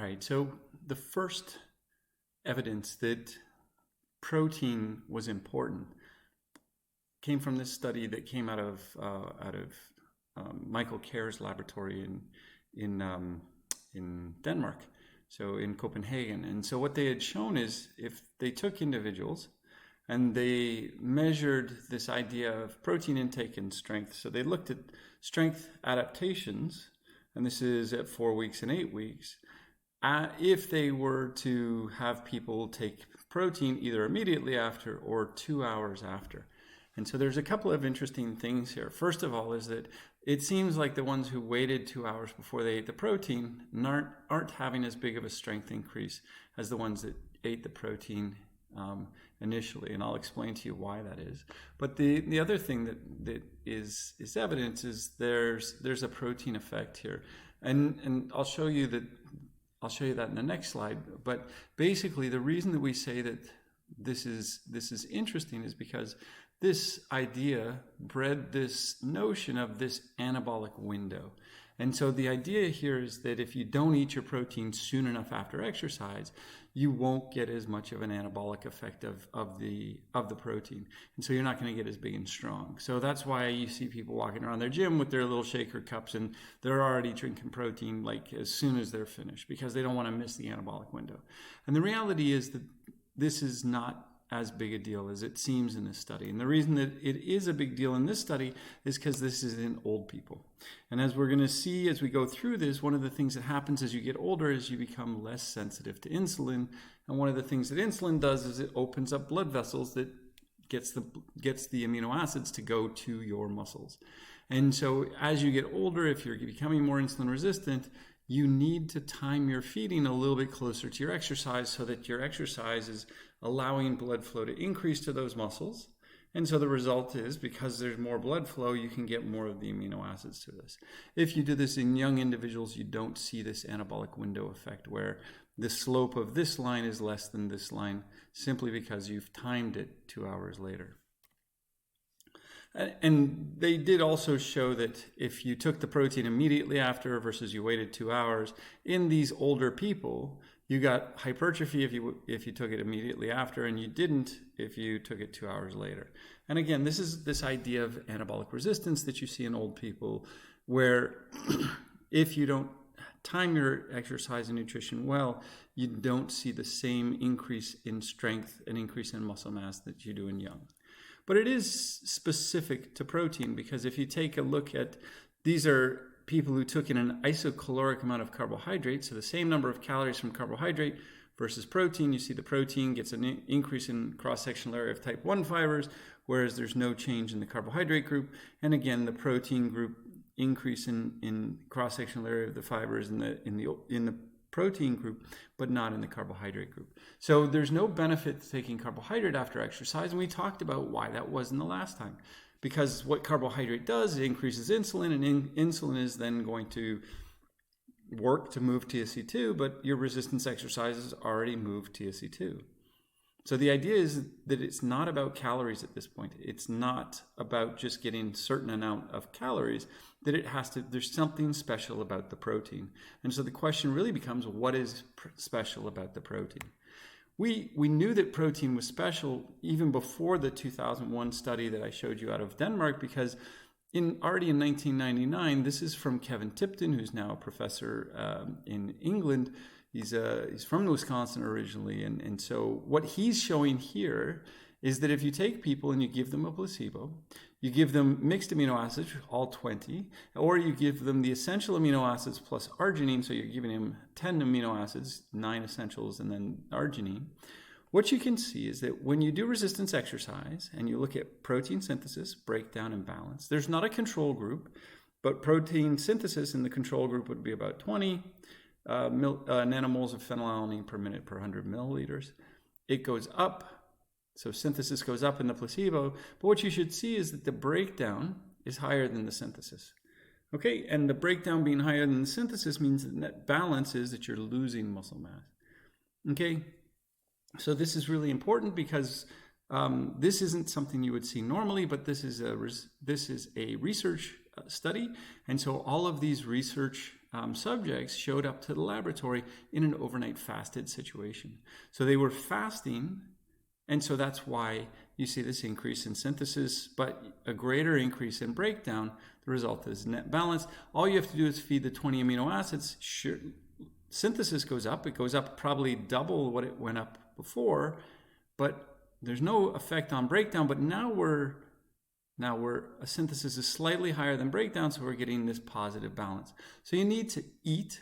right, so the first evidence that protein was important came from this study that came out of Michael Kerr's laboratory in Denmark, so in Copenhagen. And so what they had shown is if they took individuals and they measured this idea of protein intake and strength, so they looked at strength adaptations, and this is at 4 weeks and 8 weeks, if they were to have people take protein either immediately after or 2 hours after. And so there's a couple of interesting things here. First of all is that it seems like the ones who waited 2 hours before they ate the protein aren't having as big of a strength increase as the ones that ate the protein initially. And I'll explain to you why that is. But the other thing that is evidence is there's a protein effect here. And I'll show you that in the next slide. But basically the reason that we say that this is interesting is because this idea bred this notion of this anabolic window. And so the idea here is that if you don't eat your protein soon enough after exercise, you won't get as much of an anabolic effect of the protein. And so you're not going to get as big and strong. So that's why you see people walking around their gym with their little shaker cups and they're already drinking protein like as soon as they're finished because they don't want to miss the anabolic window. And the reality is that this is not as big a deal as it seems in this study. And the reason that it is a big deal in this study is because this is in old people. And as we're going to see as we go through this, one of the things that happens as you get older is you become less sensitive to insulin. And one of the things that insulin does is it opens up blood vessels that gets the amino acids to go to your muscles. And so as you get older, if you're becoming more insulin resistant, you need to time your feeding a little bit closer to your exercise so that your exercise is allowing blood flow to increase to those muscles. And so the result is, because there's more blood flow, you can get more of the amino acids to this. If you do this in young individuals, you don't see this anabolic window effect where the slope of this line is less than this line simply because you've timed it 2 hours later. And they did also show that if you took the protein immediately after versus you waited 2 hours, in these older people, you got hypertrophy if you took it immediately after, and you didn't if you took it 2 hours later. And again, this is this idea of anabolic resistance that you see in old people, where if you don't time your exercise and nutrition well, you don't see the same increase in strength and increase in muscle mass that you do in young. But it is specific to protein because if you take a look at, these are people who took in an isocaloric amount of carbohydrate, so the same number of calories from carbohydrate versus protein, you see the protein gets an increase in cross-sectional area of type 1 fibers, whereas there's no change in the carbohydrate group. And again, the protein group increase in cross-sectional area of the fibers in the protein group, but not in the carbohydrate group. So there's no benefit to taking carbohydrate after exercise, and we talked about why that was in the last time. Because what carbohydrate does, it increases insulin, and insulin is then going to work to move TSC2, but your resistance exercises already move TSC2. So the idea is that it's not about calories at this point. It's not about just getting a certain amount of calories, that there's something special about the protein. And so the question really becomes, what is special about the protein? We knew that protein was special even before the 2001 study that I showed you out of Denmark, because already in 1999, this is from Kevin Tipton, who's now a professor in England. He's from Wisconsin originally, and so what he's showing here is that if you take people and you give them a placebo, you give them mixed amino acids, all 20, or you give them the essential amino acids plus arginine, so you're giving them 10 amino acids, 9 essentials, and then arginine. What you can see is that when you do resistance exercise and you look at protein synthesis, breakdown, and balance, there's not a control group, but protein synthesis in the control group would be about 20 nanomoles of phenylalanine per minute per 100 milliliters. It goes up. So synthesis goes up in the placebo, but what you should see is that the breakdown is higher than the synthesis. Okay, and the breakdown being higher than the synthesis means that net balance is that you're losing muscle mass. Okay, so this is really important because this isn't something you would see normally, but this is a research study, and so all of these research subjects showed up to the laboratory in an overnight fasted situation. So they were fasting, and so that's why you see this increase in synthesis, but a greater increase in breakdown. The result is net balance. All you have to do is feed the 20 amino acids. Sure, synthesis goes up. It goes up probably double what it went up before, but there's no effect on breakdown. But now a synthesis is slightly higher than breakdown, so we're getting this positive balance. So you need to eat,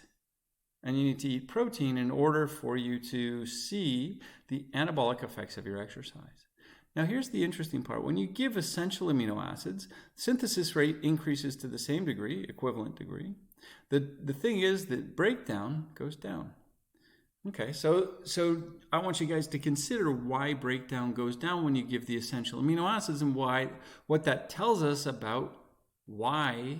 and you need to eat protein in order for you to see the anabolic effects of your exercise. Now here's the interesting part. When you give essential amino acids, synthesis rate increases to the same degree, equivalent degree. The thing is that breakdown goes down. Okay, so I want you guys to consider why breakdown goes down when you give the essential amino acids, and what that tells us about why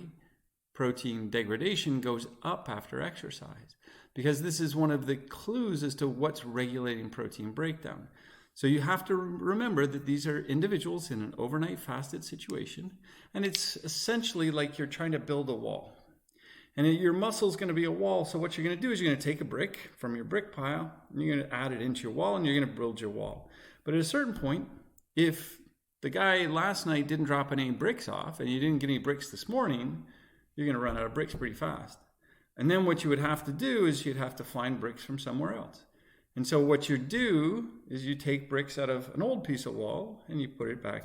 protein degradation goes up after exercise. Because this is one of the clues as to what's regulating protein breakdown. So you have to remember that these are individuals in an overnight fasted situation, and it's essentially like you're trying to build a wall. And your muscle is going to be a wall, so what you're going to do is you're going to take a brick from your brick pile, and you're going to add it into your wall, and you're going to build your wall. But at a certain point, if the guy last night didn't drop any bricks off, and you didn't get any bricks this morning, you're going to run out of bricks pretty fast. And then what you would have to do is you'd have to find bricks from somewhere else. And so what you do is you take bricks out of an old piece of wall and you put it back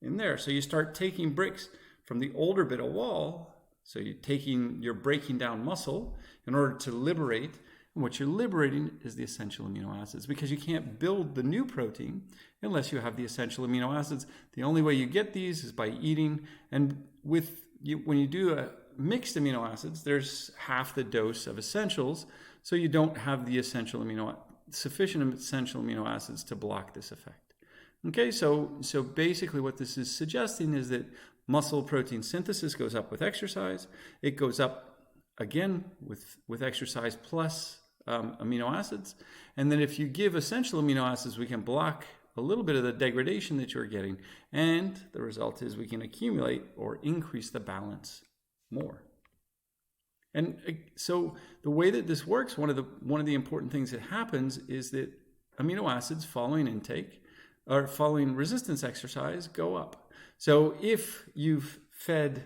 in there. So you start taking bricks from the older bit of wall. So you're breaking down muscle in order to liberate. And what you're liberating is the essential amino acids, because you can't build the new protein unless you have the essential amino acids. The only way you get these is by eating. And when you do a mixed amino acids, there's half the dose of essentials. So you don't have the sufficient essential amino acids to block this effect. Okay, so basically what this is suggesting is that muscle protein synthesis goes up with exercise. It goes up again with exercise plus amino acids. And then if you give essential amino acids, we can block a little bit of the degradation that you're getting. And the result is we can accumulate or increase the balance more. And so the way that this works, one of the important things that happens is that amino acids following intake or following resistance exercise go up. So if you've fed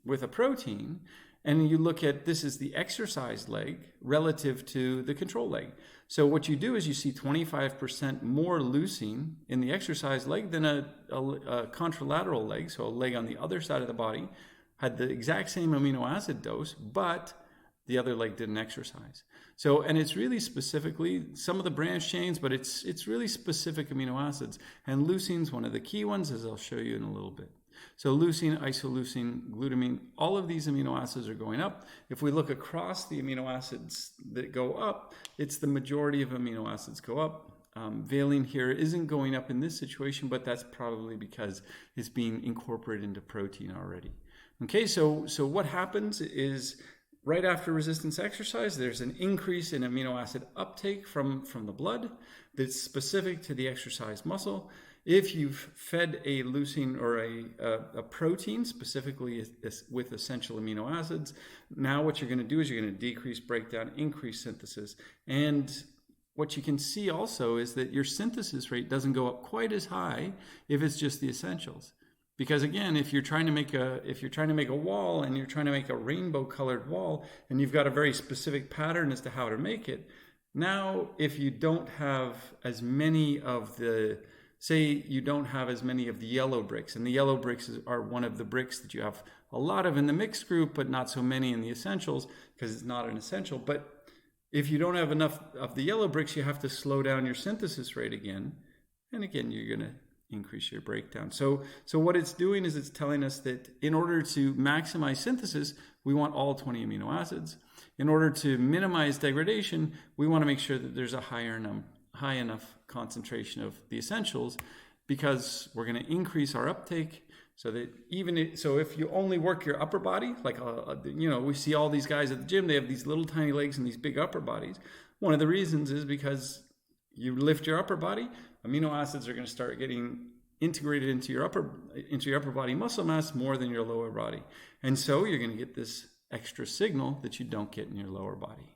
with a protein and you look at this is the exercise leg relative to the control leg. So what you do is you see 25% more leucine in the exercise leg than a contralateral leg, so a leg on the other side of the body, had the exact same amino acid dose, but the other leg didn't exercise. So, and it's really specifically some of the branch chains, but it's really specific amino acids. And leucine's one of the key ones, as I'll show you in a little bit. So leucine, isoleucine, glutamine, all of these amino acids are going up. If we look across the amino acids that go up, it's the majority of amino acids go up. Valine here isn't going up in this situation, but that's probably because it's being incorporated into protein already. Okay, so what happens is right after resistance exercise, there's an increase in amino acid uptake from the blood that's specific to the exercise muscle. If you've fed a leucine or a protein, specifically with essential amino acids, now what you're going to do is you're going to decrease breakdown, increase synthesis. And what you can see also is that your synthesis rate doesn't go up quite as high if it's just the essentials. Because again, if you're trying to make a wall and you're trying to make a rainbow colored wall and you've got a very specific pattern as to how to make it, now if you don't have as many of the, say you don't have as many of the yellow bricks, and the yellow bricks are one of the bricks that you have a lot of in the mixed group, but not so many in the essentials because it's not an essential. But if you don't have enough of the yellow bricks, you have to slow down your synthesis rate again. And again, you're going to increase your breakdown. So what it's doing is it's telling us that in order to maximize synthesis, we want all 20 amino acids. In order to minimize degradation, we want to make sure that there's a high enough concentration of the essentials, because we're going to increase our uptake so that so if you only work your upper body, like we see all these guys at the gym, they have these little tiny legs and these big upper bodies. One of the reasons is because you lift your upper body, amino acids are going to start getting integrated into your upper body muscle mass more than your lower body. And so you're going to get this extra signal that you don't get in your lower body.